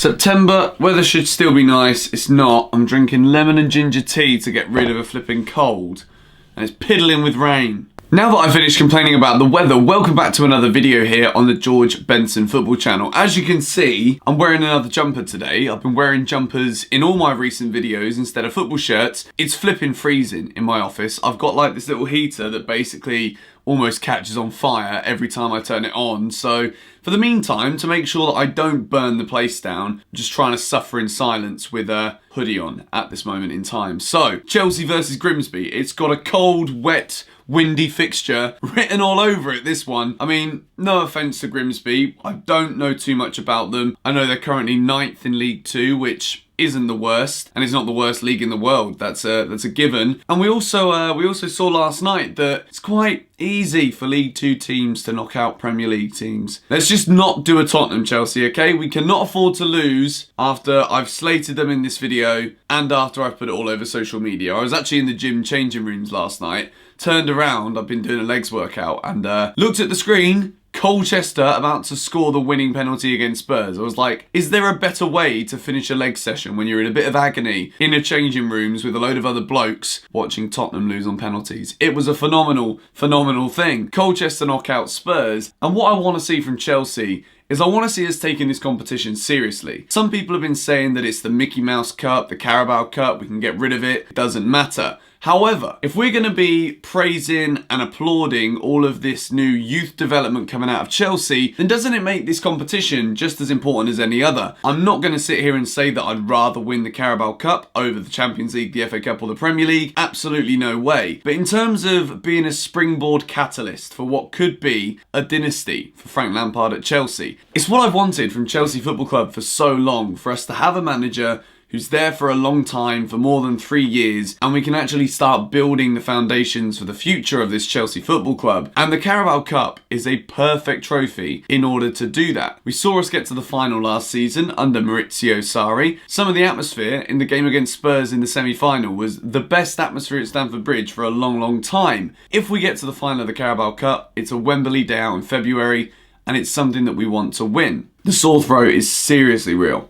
September, weather should still be nice. It's not. I'm drinking lemon and ginger tea to get rid of a flipping cold. And it's piddling with rain. Now that I've finished complaining about the weather, welcome back to another video here on the George Benson football channel. As you can see, I'm wearing another jumper today. I've been wearing jumpers in all my recent videos instead of football shirts. It's flipping freezing in my office. I've got like this little heater that basically almost catches on fire every time I turn it on. So for the meantime, to make sure that I don't burn the place down, I'm just trying to suffer in silence with a hoodie on at this moment in time. So Chelsea versus Grimsby. It's got a cold, wet, windy fixture written all over it, this one. I mean, no offence to Grimsby, I don't know too much about them. I know they're currently 9th in League 2, which isn't the worst, and it's not the worst league in the world. That's a given. And we also saw last night that it's quite easy for League 2 teams to knock out Premier League teams. Let's just not do a Tottenham, Chelsea, okay? We cannot afford to lose after I've slated them in this video and after I've put it all over social media. I was actually in the gym changing rooms last night, turned around, I've been doing a legs workout, and looked at the screen. Colchester about to score the winning penalty against Spurs. I was like, is there a better way to finish a leg session when you're in a bit of agony in a changing rooms with a load of other blokes watching Tottenham lose on penalties? It was a phenomenal thing. Colchester knock out Spurs, and what I want to see from Chelsea is I want to see us taking this competition seriously. Some people have been saying that it's the Mickey Mouse Cup, the Carabao Cup, we can get rid of it, it doesn't matter. However, if we're going to be praising and applauding all of this new youth development coming out of Chelsea, then doesn't it make this competition just as important as any other? I'm not going to sit here and say that I'd rather win the Carabao Cup over the Champions League, the FA Cup or the Premier League. Absolutely no way. But in terms of being a springboard catalyst for what could be a dynasty for Frank Lampard at Chelsea, it's what I've wanted from Chelsea Football Club for so long, for us to have a manager who's there for a long time, for more than 3 years, and we can actually start building the foundations for the future of this Chelsea Football Club. And the Carabao Cup is a perfect trophy in order to do that. We saw us get to the final last season under Maurizio Sarri. Some of the atmosphere in the game against Spurs in the semi-final was the best atmosphere at Stamford Bridge for a long time. If we get to the final of the Carabao Cup, it's a Wembley day out in February, and it's something that we want to win. The sore throat is seriously real.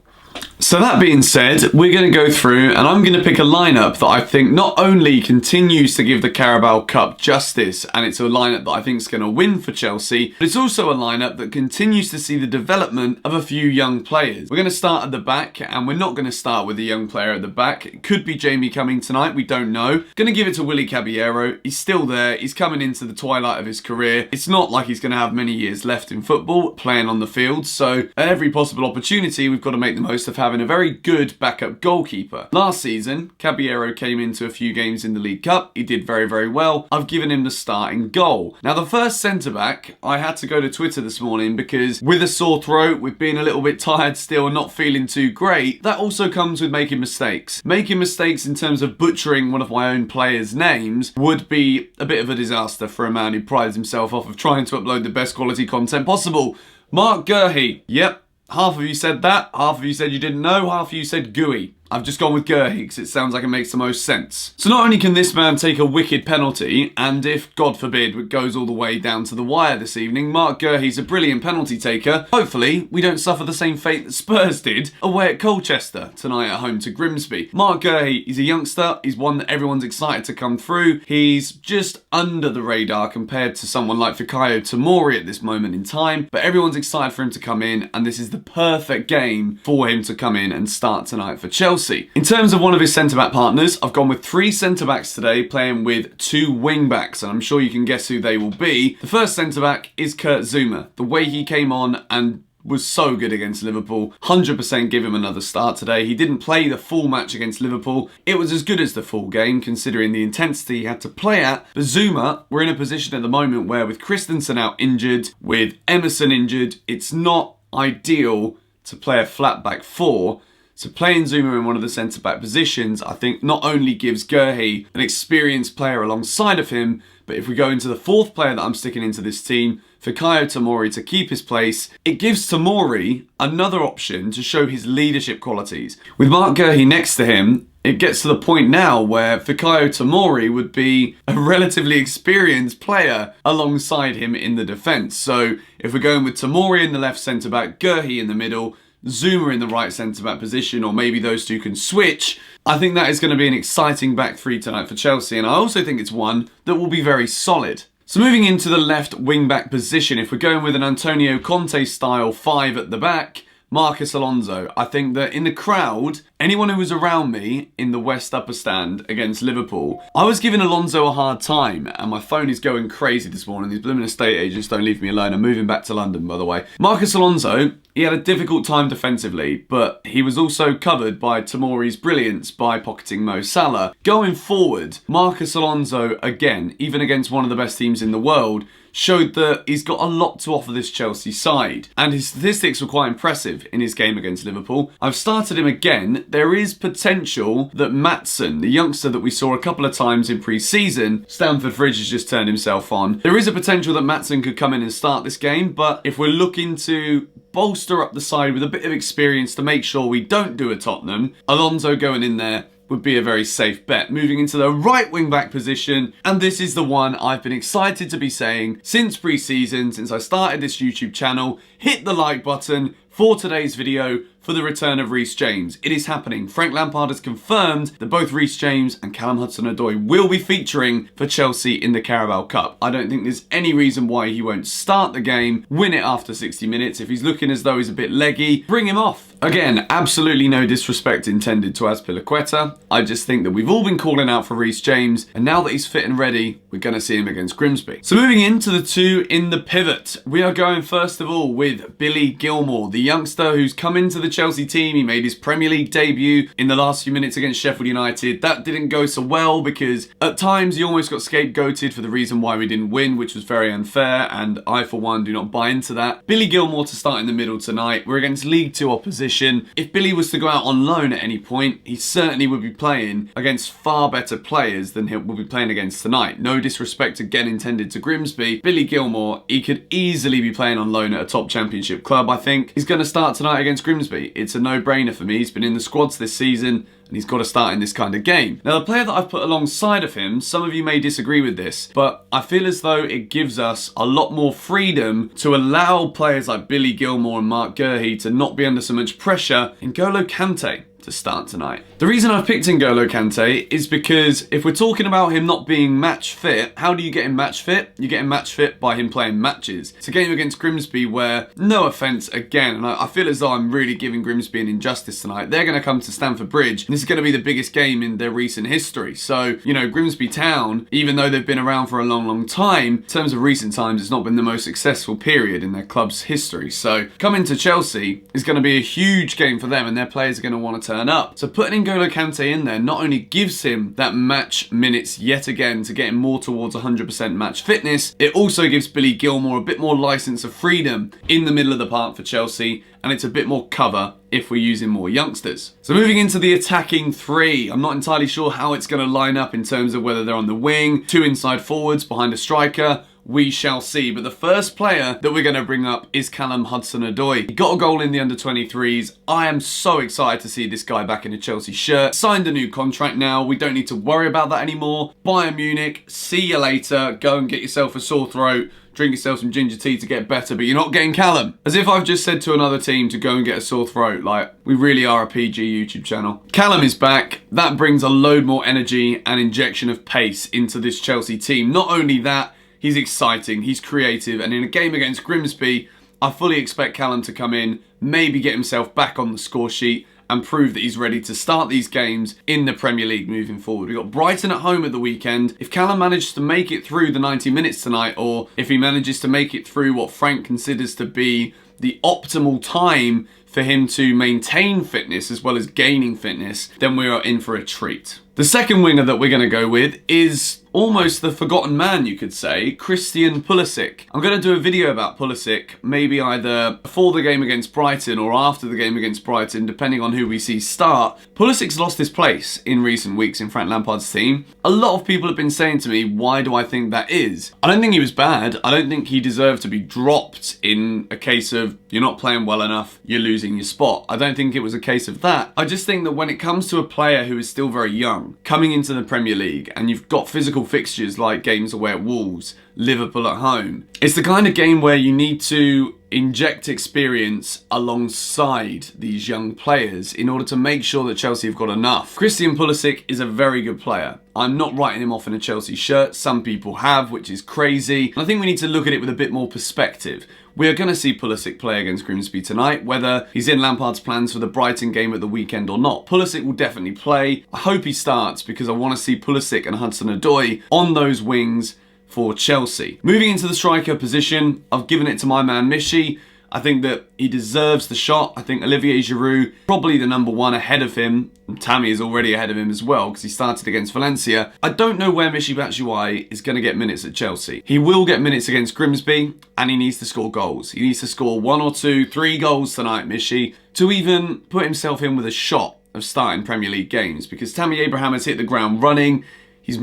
So that being said, we're going to go through and I'm going to pick a lineup that I think not only continues to give the Carabao Cup justice, and it's a lineup that I think is going to win for Chelsea, but it's also a lineup that continues to see the development of a few young players. We're going to start at the back, and we're not going to start with a young player at the back. It could be Jamie coming tonight, we don't know. Going to give it to Willy Caballero. He's still there. He's coming into the twilight of his career. It's not like he's going to have many years left in football playing on the field, so at every possible opportunity we've got to make the most of having a very good backup goalkeeper. Last season, Caballero came into a few games in the League Cup. He did very well. I've given him the starting goal. Now, the first centre-back, I had to go to Twitter this morning because with a sore throat, with being a little bit tired still and not feeling too great, that also comes with making mistakes. Making mistakes in terms of butchering one of my own players' names would be a bit of a disaster for a man who prides himself off of trying to upload the best quality content possible. Mark Gurhey. Yep. Half of you said that, half of you said you didn't know, half of you said gooey. I've just gone with Gurhey because it sounds like it makes the most sense. So not only can this man take a wicked penalty, and if, God forbid, it goes all the way down to the wire this evening, Mark Gurhey's a brilliant penalty taker. Hopefully, we don't suffer the same fate that Spurs did away at Colchester tonight at home to Grimsby. Mark Gurhey, he's a youngster, he's one that everyone's excited to come through. He's just under the radar compared to someone like Fikayo Tomori at this moment in time, but everyone's excited for him to come in, and this is the perfect game for him to come in and start tonight for Chelsea. In terms of one of his centre-back partners, I've gone with 3 centre-backs today, playing with 2 wing-backs, and I'm sure you can guess who they will be. The first centre-back is Kurt Zouma. The way he came on and was so good against Liverpool, 100% give him another start today. He didn't play the full match against Liverpool. It was as good as the full game, considering the intensity he had to play at. But Zouma, we're in a position at the moment where with Christensen out injured, with Emerson injured, it's not ideal to play a flat back 4. So playing Zouma in one of the centre-back positions, I think not only gives Gurhey an experienced player alongside of him, but if we go into the 4th player that I'm sticking into this team, Fikayo Tomori, to keep his place, it gives Tomori another option to show his leadership qualities. With Mark Gurhey next to him, it gets to the point now where Fikayo Tomori would be a relatively experienced player alongside him in the defence. So if we're going with Tomori in the left centre-back, Gurhey in the middle, Zuma in the right centre-back position, or maybe those two can switch, I think that is going to be an exciting back three tonight for Chelsea, and I also think it's one that will be very solid. So moving into the left wing-back position, if we're going with an Antonio Conte style 5 at the back, Marcos Alonso. I think that in the crowd, anyone who was around me in the West Upper Stand against Liverpool, I was giving Alonso a hard time, and my phone is going crazy this morning. These blooming estate agents don't leave me alone. I'm moving back to London, by the way. Marcos Alonso, he had a difficult time defensively, but he was also covered by Tomori's brilliance by pocketing Mo Salah. Going forward, Marcos Alonso, again, even against one of the best teams in the world, showed that he's got a lot to offer this Chelsea side. And his statistics were quite impressive in his game against Liverpool. I've started him again. There is potential that Matson, the youngster that we saw a couple of times in pre-season, Stamford Bridge has just turned himself on. There is a potential that Matson could come in and start this game, but if we're looking to bolster up the side with a bit of experience to make sure we don't do a Tottenham, Alonso going in there would be a very safe bet. Moving into the right wing back position, and this is the one I've been excited to be saying since pre-season, since I started this YouTube channel. Hit the like button for today's video for the return of Reece James. It is happening. Frank Lampard has confirmed that both Reece James and Callum Hudson-Odoi will be featuring for Chelsea in the Carabao Cup. I don't think there's any reason why he won't start the game, win it after 60 minutes. If he's looking as though he's a bit leggy, bring him off. Again, absolutely no disrespect intended to Azpilicueta. I just think that we've all been calling out for Reece James, and now that he's fit and ready, we're going to see him against Grimsby. So moving into the two in the pivot, we are going first of all with Billy Gilmore, the youngster who's come into the Chelsea team. He made his Premier League debut in the last few minutes against Sheffield United. That didn't go so well because at times he almost got scapegoated for the reason why we didn't win, which was very unfair, and I for one do not buy into that. Billy Gilmore to start in the middle tonight. We're against League 2 opposition. If Billy was to go out on loan at any point, he certainly would be playing against far better players than he will be playing against tonight. No disrespect again intended to Grimsby. Billy Gilmore, he could easily be playing on loan at a top championship club. I think he's going to start tonight against Grimsby. It's a no-brainer for me. He's been in the squads this season, and he's got to start in this kind of game. Now, the player that I've put alongside of him, some of you may disagree with this, but I feel as though it gives us a lot more freedom to allow players like Billy Gilmore and Mark Gurhey to not be under so much pressure. N'Golo Kante to start tonight. The reason I've picked N'Golo Kante is because if we're talking about him not being match fit, how do you get him match fit? You get him match fit by him playing matches. It's a game against Grimsby where, no offence again, and I feel as though I'm really giving Grimsby an injustice tonight. They're going to come to Stamford Bridge, and this is going to be the biggest game in their recent history. So, you know, Grimsby Town, even though they've been around for a long, long time, in terms of recent times, it's not been the most successful period in their club's history. So, coming to Chelsea is going to be a huge game for them, and their players are going to want to turn up. So putting N'Golo Kante in there not only gives him that match minutes yet again to get him more towards 100% match fitness, it also gives Billy Gilmore a bit more license of freedom in the middle of the park for Chelsea, and it's a bit more cover if we're using more youngsters. So moving into the attacking three, I'm not entirely sure how it's going to line up in terms of whether they're on the wing, two inside forwards behind a striker. We shall see. But the first player that we're going to bring up is Callum Hudson-Odoi. He got a goal in the under-23s. I am so excited to see this guy back in a Chelsea shirt. Signed a new contract now. We don't need to worry about that anymore. Bayern Munich, see you later. Go and get yourself a sore throat. Drink yourself some ginger tea to get better, but you're not getting Callum. As if I've just said to another team to go and get a sore throat. Like, we really are a PG YouTube channel. Callum is back. That brings a load more energy and injection of pace into this Chelsea team. Not only that, he's exciting, he's creative, and in a game against Grimsby, I fully expect Callum to come in, maybe get himself back on the score sheet, and prove that he's ready to start these games in the Premier League moving forward. We've got Brighton at home at the weekend. If Callum manages to make it through the 90 minutes tonight, or if he manages to make it through what Frank considers to be the optimal time for him to maintain fitness as well as gaining fitness, then we are in for a treat. The second winger that we're going to go with is almost the forgotten man, you could say, Christian Pulisic. I'm going to do a video about Pulisic, maybe either before the game against Brighton or after the game against Brighton, depending on who we see start. Pulisic's lost his place in recent weeks in Frank Lampard's team. A lot of people have been saying to me, why do I think that is? I don't think he was bad. I don't think he deserved to be dropped in a case of you're not playing well enough, you're losing losing your spot. I don't think it was a case of that. I just think that when it comes to a player who is still very young, coming into the Premier League, and you've got physical fixtures like games away at Wolves, Liverpool at home, it's the kind of game where you need to inject experience alongside these young players in order to make sure that Chelsea have got enough. Christian Pulisic is a very good player. I'm not writing him off in a Chelsea shirt. Some people have, which is crazy. And I think we need to look at it with a bit more perspective. We are going to see Pulisic play against Grimsby tonight, whether he's in Lampard's plans for the Brighton game at the weekend or not. Pulisic will definitely play. I hope he starts because I want to see Pulisic and Hudson-ODOI on those wings for Chelsea. Moving into the striker position, I've given it to my man Michy. I think that he deserves the shot. I think Olivier Giroud, probably the number one ahead of him. Tammy is already ahead of him as well because he started against Valencia. I don't know where Michy Batshuayi is going to get minutes at Chelsea. He will get minutes against Grimsby and he needs to score goals. He needs to score 1 or 2, 3 goals tonight, Michy, to even put himself in with a shot of starting Premier League games, because Tammy Abraham has hit the ground running. He's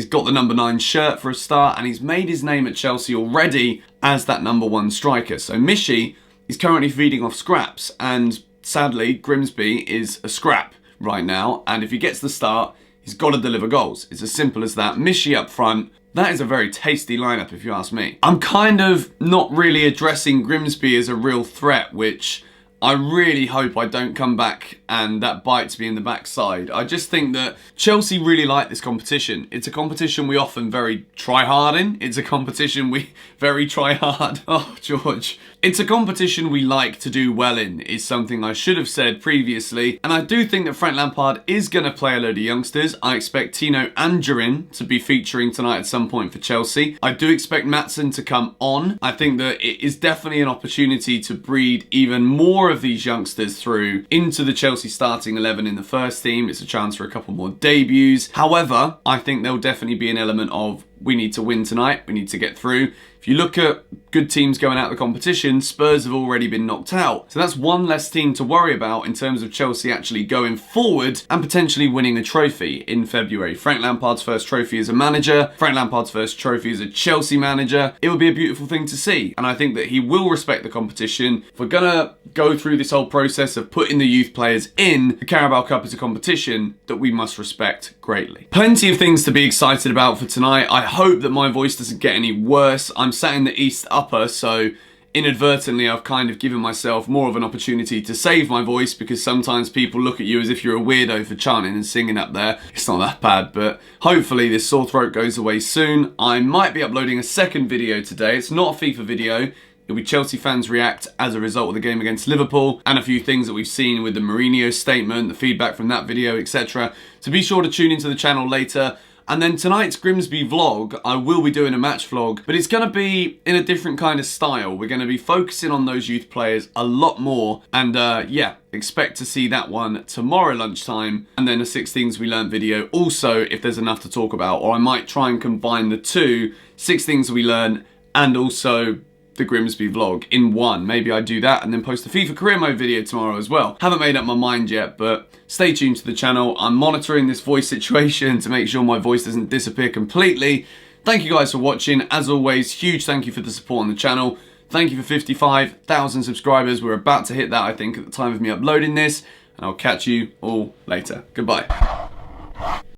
got the number 9 shirt for a start, and he's made his name at Chelsea already as that number 1 striker. So Michy is currently feeding off scraps, and sadly Grimsby is a scrap right now, and if he gets the start, he's got to deliver goals. It's as simple as that. Michy up front. That is a very tasty lineup if you ask me. I'm kind of not really addressing Grimsby as a real threat, which I really hope I don't come back and that bites me in the backside. I just think that Chelsea really like this competition. It's a competition we often very try hard in. It's a competition we very try hard. Oh, George. It's a competition we like to do well in, is something I should have said previously. And I do think that Frank Lampard is going to play a load of youngsters. I expect Tino and Durin to be featuring tonight at some point for Chelsea. I do expect Maatsen to come on. I think that it is definitely an opportunity to breed even more of these youngsters through into the Chelsea starting 11 in the first team. It's a chance for a couple more debuts. However, I think there'll definitely be an element of we need to win tonight, we need to get through. If you look at good teams going out of the competition, Spurs have already been knocked out. So that's one less team to worry about in terms of Chelsea actually going forward and potentially winning a trophy in February. Frank Lampard's first trophy as a manager, Frank Lampard's first trophy as a Chelsea manager. It would be a beautiful thing to see. And I think that he will respect the competition. If we're gonna go through this whole process of putting the youth players in, the Carabao Cup is a competition that we must respect greatly. Plenty of things to be excited about for tonight. I hope that my voice doesn't get any worse. I'm sat in the East Upper, so inadvertently I've kind of given myself more of an opportunity to save my voice, because sometimes people look at you as if you're a weirdo for chanting and singing up there. It's not that bad, but hopefully this sore throat goes away soon. I might be uploading a second video today. It's not a FIFA video. It'll be Chelsea fans react as a result of the game against Liverpool and a few things that we've seen with the Mourinho statement, the feedback from that video, etc. So be sure to tune into the channel later. And then tonight's Grimsby vlog, I will be doing a match vlog, but it's going to be in a different kind of style. We're going to be focusing on those youth players a lot more. And yeah, expect to see that one tomorrow lunchtime. And then a 6 Things We Learned video also, if there's enough to talk about. Or I might try and combine the two, 6 Things We Learned and also the Grimsby vlog in one. Maybe I do that and then post a FIFA career mode video tomorrow as well. Haven't made up my mind yet, but stay tuned to the channel. I'm monitoring this voice situation to make sure my voice doesn't disappear completely. Thank you guys for watching. As always, huge thank you for the support on the channel. Thank you for 55,000 subscribers. We're about to hit that, I think, at the time of me uploading this. And I'll catch you all later. Goodbye.